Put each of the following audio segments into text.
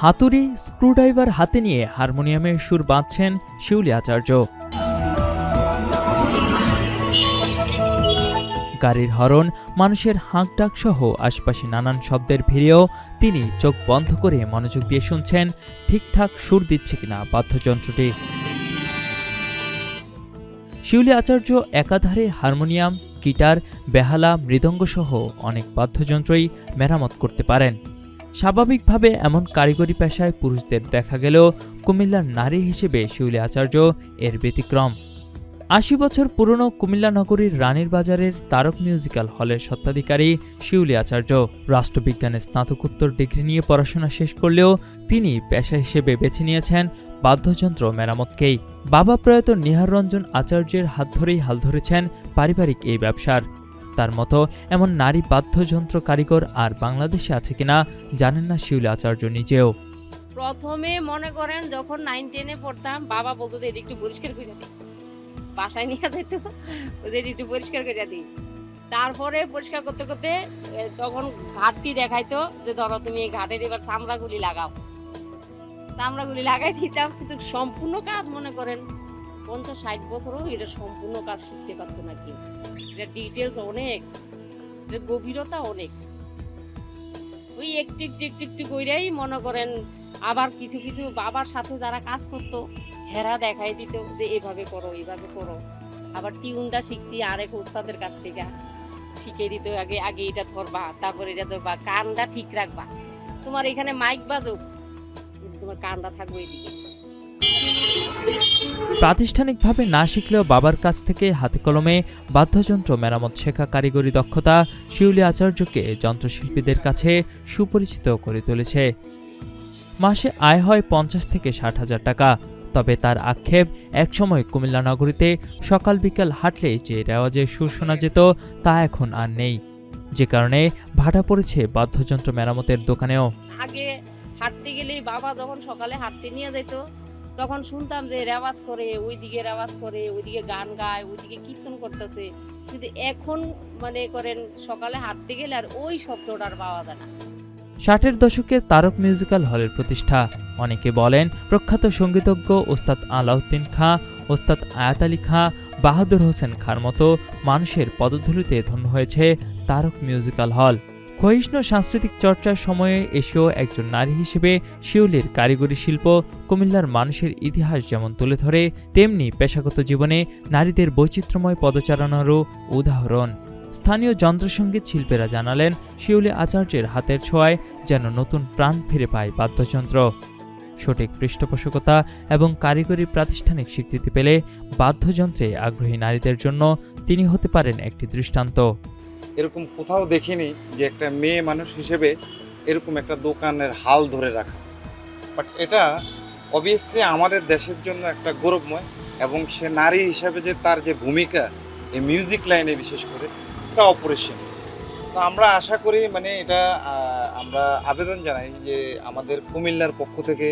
হাতুড়ি, স্ক্রুড্রাইভার হাতে নিয়ে হারমোনিয়ামের সুর বাঁধছেন শিউলি আচার্য। গাড়ির হরন, মানুষের হাঁকডাক সহ আশপাশে নানান শব্দের ভিড়েও তিনি চোখ বন্ধ করে মনোযোগ দিয়ে শুনছেন ঠিকঠাক সুর দিচ্ছে কিনা বাদ্যযন্ত্রটি। শিউলি আচার্য একাধারে হারমোনিয়াম, গিটার, বেহালা, মৃদঙ্গ সহ অনেক বাদ্যযন্ত্রই মেরামত করতে পারেন। স্বাভাবিকভাবে এমন কারিগরি পেশায় পুরুষদের দেখা গেলেও কুমিল্লার নারী হিসেবে শিউলি আচার্য এর ব্যতিক্রম। ৮০ বছর পুরনো কুমিল্লা নগরীর রানীর বাজারের তারক মিউজিক্যাল হলের স্বত্বাধিকারী শিউলি আচার্য রাষ্ট্রবিজ্ঞানে স্নাতকোত্তর ডিগ্রি নিয়ে পড়াশোনা শেষ করলেও তিনি পেশা হিসেবে বেছে নিয়েছেন বাদ্যযন্ত্র মেরামতকেই। বাবা প্রয়াত নিহার রঞ্জন আচার্যের হাত ধরেই হাল ধরেছেন পারিবারিক এই ব্যবসার। তার মতো এমন নারী বাদ্যযন্ত্র কারিগর আর বাংলাদেশে আছে কিনা জানেন না শিউলি আচার্য নিজেও। প্রথমে মনে করেন যখন 9-10-এ পড়তাম, বাবা বলতো যে একটু পরিষ্কার করে দিই, বাসায় নিয়ে যেত যে একটু পরিষ্কার করে দিই। তারপরে পরিষ্কার করতে করতে তখন ঘাটটি দেখাইতো যে ধরো তুমি এই ঘাটের এবার চামড়াগুলি লাগাও, চামড়াগুলি লাগাই দিতাম। কিন্তু সম্পূর্ণ কাজ মনে করেন 50-60 বছরও এটা সম্পূর্ণ কাজ শিখতে পারতো না কেউ। এটা ডিটেলস অনেক, এর গভীরতা অনেক। ওই একটু একটু একটু একটু কইরাই মনে করেন। আবার কিছু কিছু বাবার সাথে যারা কাজ করতো হেরা দেখাই দিত যে এভাবে করো, এইভাবে করো। আবার টিউনটা শিখছি আরেক ওস্তাদের কাছ থেকে শিখিয়ে দিত, আগে আগে এটা ধরবা, তারপর এটা ধরবা, কানটা ঠিক রাখবা, তোমার এখানে মাইক বাজুক, তোমার কানটা থাকবে এদিকে। প্রাতিষ্ঠানিকভাবে না শিখলেও বাবার কাছ থেকে হাতে কলমে বাদ্যযন্ত্র মেরামত শেখা কারিগরি দক্ষতা শিউলি আচার্যকে যন্ত্রশিল্পীদের কাছে সুপরিচিত করে তুলেছে। মাসে আয় হয় 50 থেকে 60 হাজার টাকা। তবে তার আক্ষেপ, একসময় কুমিল্লা নগরীতে সকাল বিকাল হাঁটলে যে রেওয়াজে সুর শোনা যেত তা এখন আর নেই, যে কারণে ভাটা পড়েছে বাদ্যযন্ত্র মেরামতের দোকানেও। আগে হাঁটতে গেলেই বাবা যখন সকালে হাঁটতে নিয়ে যেত তখন শুনতাম যে রেওয়াজ করে, ওইদিকে রেওয়াজ করে, ওইদিকে গান গায়, ওইদিকে কীর্তন করতেছে। কিন্তু এখন মনে করেন সকালে হাঁটতে গেলে আর ওই শব্দটা আর পাওয়া যায় না। 60-এর দশকে তারক মিউজিক্যাল হলের প্রতিষ্ঠা। অনেকে বলেন প্রখ্যাত সঙ্গীতজ্ঞ ওস্তাদ আলাউদ্দিন খাঁ, ওস্তাদ আয়াত আলী খাঁ, বাহাদুর হোসেন খাঁর মতো মানুষের পদধূলিতে ধন্য হয়েছে তারক মিউজিক্যাল হল। ক্ষয়িষ্ণু সাংস্কৃতিক চর্চার সময়ে এসেও একজন নারী হিসেবে শিউলির কারিগরি শিল্প কুমিল্লার মানুষের ইতিহাস যেমন তুলে ধরে, তেমনি পেশাগত জীবনে নারীদের বৈচিত্র্যময় পদচারণারও উদাহরণ। স্থানীয় যন্ত্রসঙ্গীত শিল্পীরা জানালেন শিউলি আচার্যের হাতের ছোঁয়ায় যেন নতুন প্রাণ ফিরে পায় বাদ্যযন্ত্র। সঠিক পৃষ্ঠপোষকতা এবং কারিগরি প্রাতিষ্ঠানিক স্বীকৃতি পেলে বাদ্যযন্ত্রে আগ্রহী নারীদের জন্য তিনি হতে পারেন একটি দৃষ্টান্ত। এরকম কোথাও দেখিনি যে একটা মেয়ে মানুষ হিসেবে এরকম একটা দোকানের হাল ধরে রাখা। বাট এটা অবভিয়াসলি আমাদের দেশের জন্য একটা গৌরবময়, এবং সে নারী হিসেবে যে তার যে ভূমিকা এই মিউজিক লাইনে বিশেষ করে এটা অপরিসীম। তো আমরা আশা করি এটা আমরা আবেদন জানাই যে আমাদের কুমিল্লার পক্ষ থেকে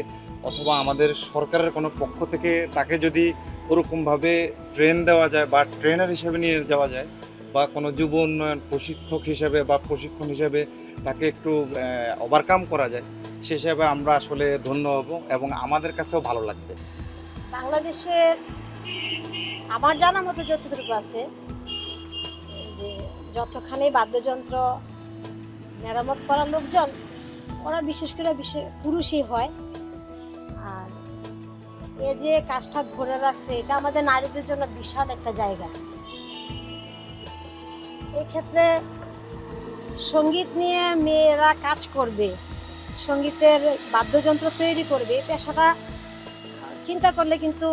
অথবা আমাদের সরকারের কোনো পক্ষ থেকে তাকে যদি ওরকমভাবে ট্রেন দেওয়া যায় বা ট্রেনার হিসেবে নিয়ে যাওয়া যায়, বা কোনো যুব উন্নয়ন প্রশিক্ষক হিসেবে বা প্রশিক্ষণ হিসেবে তাকে একটু ওভারকাম করা যায়, সে হিসাবে আমরা আসলে ধন্য হব এবং আমাদের কাছেও ভালো লাগবে। বাংলাদেশে আমার জানা মতো যতটুকু আছে যে যতখানি বাদ্যযন্ত্র মেরামত করার লোকজন ওরা বিশেষ করে পুরুষই হয়। আর এ যে কাজটা ধরে রাখছে এটা আমাদের নারীদের জন্য বিশাল একটা জায়গা। এক্ষেত্রে সঙ্গীত নিয়ে মেয়েরা কাজ করবে, সঙ্গীতের বাদ্যযন্ত্র তৈরি করবে, পেশাটা চিন্তা করলে কিন্তু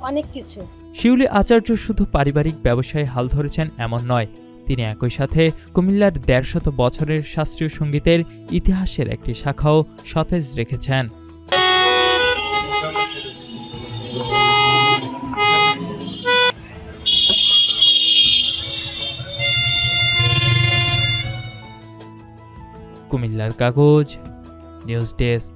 অনেক কিছু। শিউলি আচার্য শুধু পারিবারিক ব্যবসায় হাল ধরেছেন এমন নয়, তিনি একই সাথে কুমিল্লার 150 বছরের শাস্ত্রীয় সঙ্গীতের ইতিহাসের একটি শাখাও সতেজ রেখেছেন। কুমিল্লার কাগজ, নিউজ ডেস্ক।